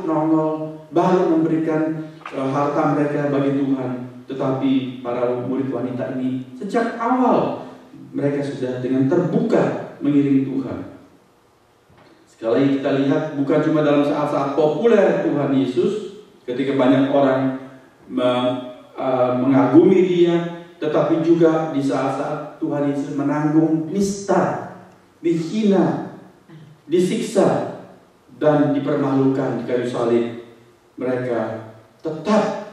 nongol, baru memberikan harta mereka bagi Tuhan. Tetapi para murid wanita ini sejak awal mereka sudah dengan terbuka mengiringi Tuhan. Sekali lagi kita lihat, bukan cuma dalam saat-saat populer Tuhan Yesus, ketika banyak orang mengagumi Dia, tetapi juga di saat-saat Tuhan Yesus menanggung nista, dihina, disiksa, dan dipermalukan di kayu salib, mereka tetap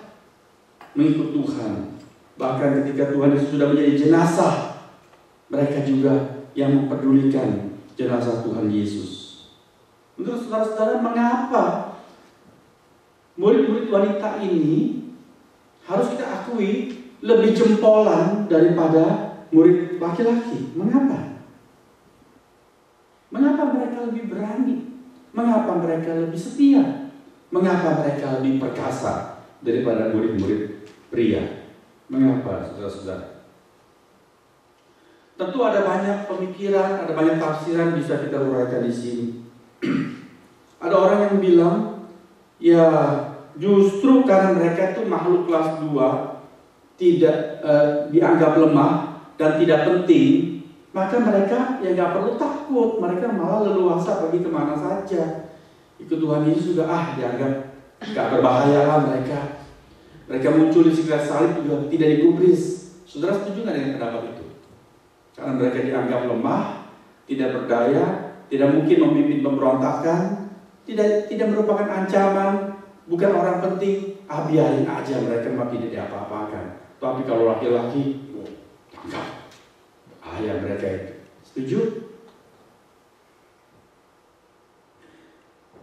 mengikut Tuhan. Bahkan ketika Tuhan Yesus sudah menjadi jenazah, mereka juga yang mempedulikan jenazah Tuhan Yesus. Menurut saudara-saudara, mengapa murid-murid wanita ini harus kita akui lebih jempolan daripada murid laki-laki? Mengapa? Mengapa mereka lebih berani? Mengapa mereka lebih setia? Mengapa mereka lebih perkasa daripada murid-murid pria? Mengapa, saudara-saudara? Tentu ada banyak pemikiran, ada banyak tafsiran bisa kita uraikan di sini. Ada orang yang bilang, ya justru karena mereka itu makhluk kelas 2, tidak dianggap lemah dan tidak penting, maka mereka ya gak perlu takut, mereka malah leluasa pergi kemana saja. Ikut Tuhan Yesus juga dianggap gak berbahaya lah mereka. Mereka muncul di sekitar salib juga tidak digubris. Saudara setuju gak dengan pendapat itu? Karena mereka dianggap lemah, tidak berdaya, tidak mungkin memimpin pemberontakan, tidak merupakan ancaman, bukan orang penting. Biarin aja mereka tidak diapa-apakan. Tapi kalau laki-laki, tangkap. Ya mereka itu. Setuju?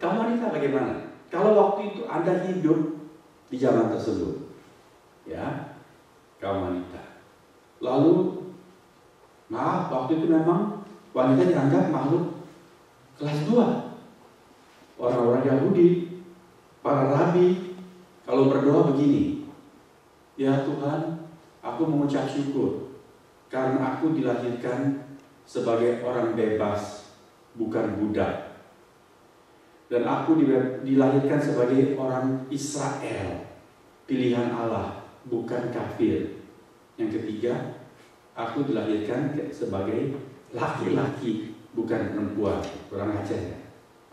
Kamu wanita bagaimana? Kalau waktu itu Anda hidup di zaman tersebut, ya, kamu wanita. Lalu, maaf, waktu itu memang wanita dianggap makhluk kelas 2. Orang-orang Yahudi, para rabi, kalau berdoa begini, ya Tuhan, aku mengucap syukur karena aku dilahirkan sebagai orang bebas, bukan budak. Dan aku dilahirkan sebagai orang Israel, pilihan Allah, bukan kafir. Yang ketiga, aku dilahirkan sebagai laki-laki, bukan perempuan. Kurang ajar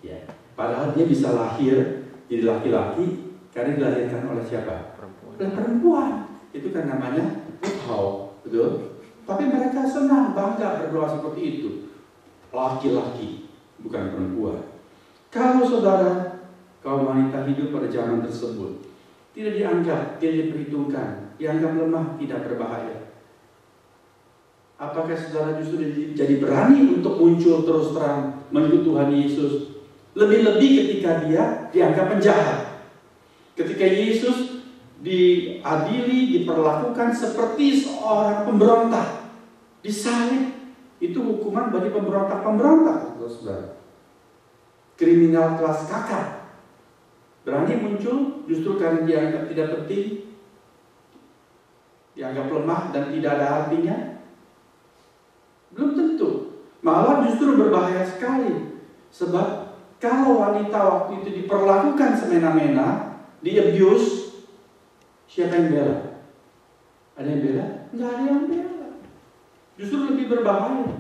ya. Padahal dia bisa lahir jadi laki-laki karena dilahirkan oleh siapa? Oleh perempuan. Itu kan namanya uthau, betul? Tapi mereka senang, bangga berdoa seperti itu. Laki-laki, bukan perempuan. Kalau saudara, kaum wanita hidup pada zaman tersebut, tidak dianggap, tidak diperhitungkan, dianggap lemah, tidak berbahaya. Apakah saudara justru jadi berani untuk muncul terus terang mengikut Tuhan Yesus? Lebih-lebih ketika dia dianggap penjahat. Ketika Yesus diadili, diperlakukan seperti seorang pemberontak. Disalib, itu hukuman bagi pemberontak-pemberontak, saudara. Kriminal kelas kakap. Berani muncul justru karena dianggap tidak penting, dianggap lemah dan tidak ada artinya. Belum tentu. Malah justru berbahaya sekali. Sebab kalau wanita waktu itu diperlakukan semena-mena, di-abuse, siapa yang bela? Ada yang bela? Nggak ada yang bela. Justru lebih berbahaya.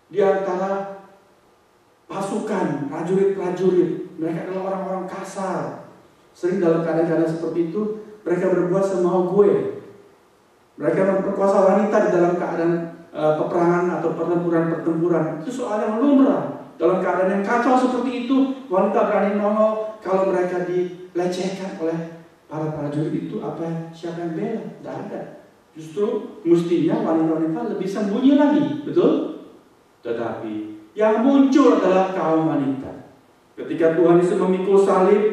Di antara pasukan, prajurit-prajurit, mereka adalah orang-orang kasar. Sering dalam keadaan-keadaan seperti itu, mereka berbuat semau gue. Mereka memperkosa wanita di dalam keadaan peperangan atau pertempuran. Itu soal yang lumrah. Dalam keadaan yang kacau seperti itu, wanita berani nongol. Kalau mereka dilecehkan oleh para prajurit itu, siapa yang bela? Tidak ada. Justru mestinya wanita-wanita lebih sembunyi lagi, betul? Tetapi yang muncul adalah kaum wanita. Ketika Tuhan Yesus memikul salib,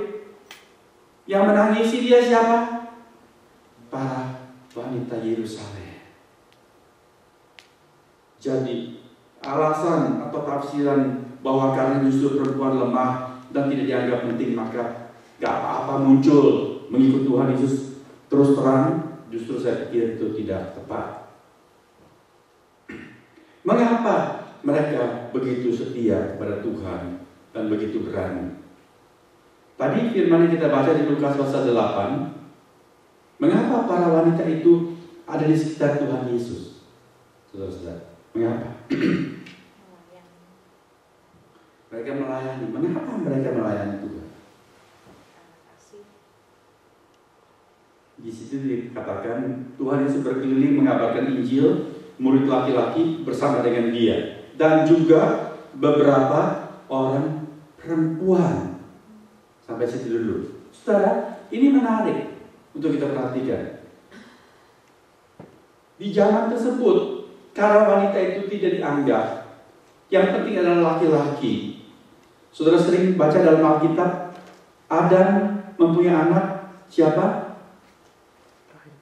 yang menangisi dia siapa? Para wanita Yerusalem. Jadi alasan atau tafsiran bahwa karena justru perempuan lemah dan tidak dianggap penting, maka gak apa-apa muncul mengikut Tuhan Yesus terus terang, justru saya pikir itu tidak tepat. Mengapa mereka begitu setia kepada Tuhan dan begitu berani? Tadi firman yang kita baca di Lukas pasal 8, mengapa para wanita itu ada di sekitar Tuhan Yesus? Saudara-saudara, mengapa? Mereka melayani. Mengapa mereka melayani Tuhan? Di situ dikatakan Tuhan Yesus berkeliling mengabarkan Injil, murid laki-laki bersama dengan dia, dan juga beberapa orang perempuan. Sampai situ dulu. Saudara, ini menarik untuk kita perhatikan. Di zaman tersebut, karena wanita itu tidak dianggap, yang penting adalah laki-laki. Saudara sering baca dalam Alkitab, Adam mempunyai anak siapa?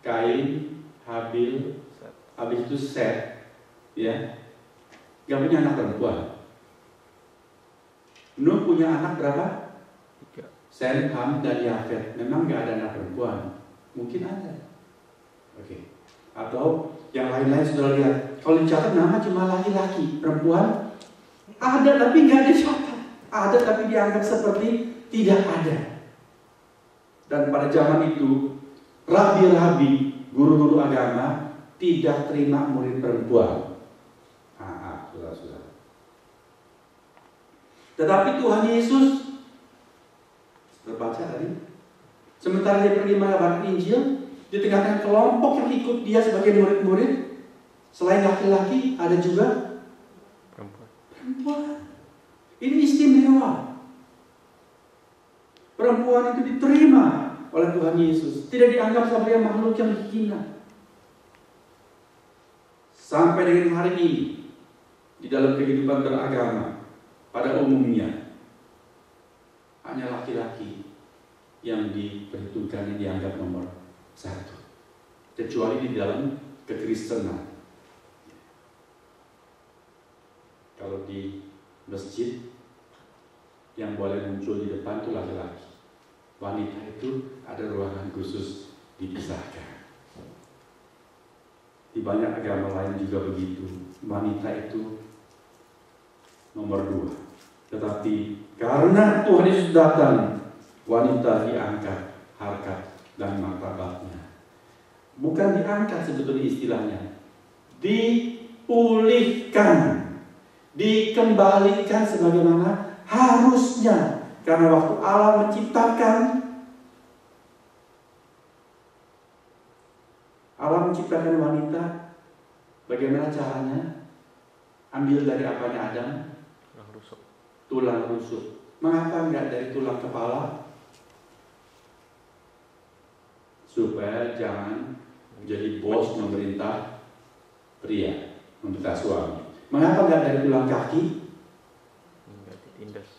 Kain, Habil, habis itu Set, ya, gak punya anak perempuan. Nuh punya anak berapa? 3. Sem, Ham, dan Yafet. Memang gak ada anak perempuan. Mungkin ada. Oke. Atau yang lain-lain sudah lihat. Kalau dicatat nama cuma laki-laki, perempuan ada tapi gak dicatat. Ada tapi dianggap seperti tidak ada. Dan pada zaman itu rabi-rabi, guru-guru agama tidak terima murid perempuan. Saudara-saudara. Tetapi Tuhan Yesus terbaca tadi, sementara dia pergi mengabarkan Injil, di tengah-tengah kelompok yang ikut dia sebagai murid-murid, selain laki-laki ada juga perempuan. Ini istimewa. Perempuan itu diterima oleh Tuhan Yesus, tidak dianggap sebagai makhluk yang hina. Sampai dengan hari ini, di dalam kehidupan beragama pada umumnya hanya laki-laki yang diperhitungkan, yang dianggap nomor 1, kecuali di dalam kekristenan. Kalau di masjid yang boleh muncul di depan itu laki-laki. Wanita itu ada ruangan khusus dipisahkan. Di banyak agama lain juga begitu. Wanita itu nomor 2. Tetapi karena Tuhan Yesus datang, wanita diangkat harkat dan martabatnya. Bukan diangkat sebetulnya istilahnya, dipulihkan, dikembalikan sebagaimana harusnya. Karena waktu Allah menciptakan wanita, bagaimana caranya? Ambil dari apanya Adam? Tulang rusuk. Mengapa enggak dari tulang kepala? Supaya jangan menjadi bos memerintah pria, memerintah suami. Mengapa enggak dari tulang kaki?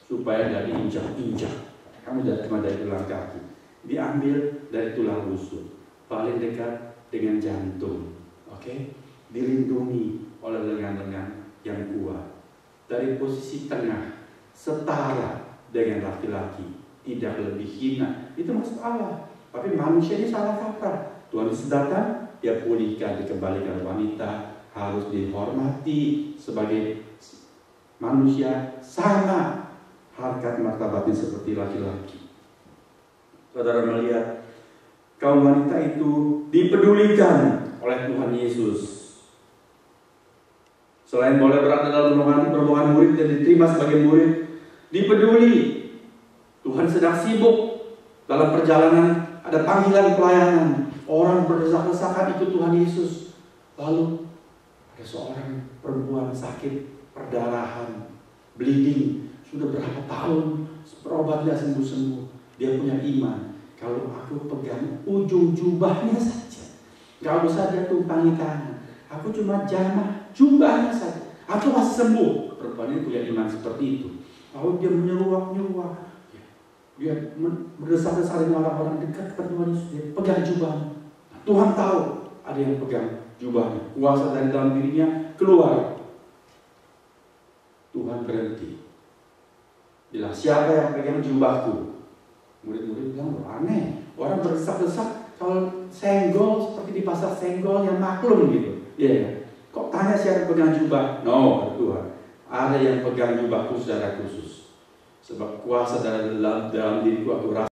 Supaya dari injak-injak. Kamu cuma dari tulang kaki. Diambil dari tulang rusuk, paling dekat dengan jantung. Oke? Dilindungi oleh lengan-lengan yang kuat. Dari posisi tengah, setara dengan laki-laki, tidak lebih hina. Itu maksud Allah. Tapi manusia ini salah kaprah. Tuhan Yesus datang, dia pulihkan, dikembalikan. Wanita harus dihormati sebagai manusia, sama harkat martabatnya seperti laki-laki. Saudara melihat kaum wanita itu dipedulikan oleh Tuhan Yesus. Selain boleh berada dalam rombongan murid dan diterima sebagai murid, dipeduli. Tuhan sedang sibuk dalam perjalanan, ada panggilan pelayanan. Orang berdesak-desakan ikut Tuhan Yesus. Lalu ada seorang perempuan sakit perdarahan, bleeding, sudah berapa tahun, berobat tidak sembuh-sembuh. Dia punya iman, kalau aku pegang ujung jubahnya saja, gak usah dia tumpangi tangan, aku cuma jamah jubahnya saja, aku pasti sembuh. Perempuan ini punya iman seperti itu. Lalu dia menyeruak-nyeruak, dia berdesak-desak dengan orang-orang dekat kepada Tuhan Yesus. Dia pegang jubahnya. Tuhan tahu ada yang pegang jubahnya, kuasa dari dalam dirinya keluar. Tuhan berhenti. Bilang, siapa yang pegang jubahku? Murid-murid bilang, aneh. Orang berdesak-desak, kalau senggol seperti di pasar senggol yang maklum gitu. Iya. Kok tanya siapa yang pegang jubah? No, Tuhan. Ada yang pegang jubahku secara khusus. Sebab kuasa dalam diriku aku rasa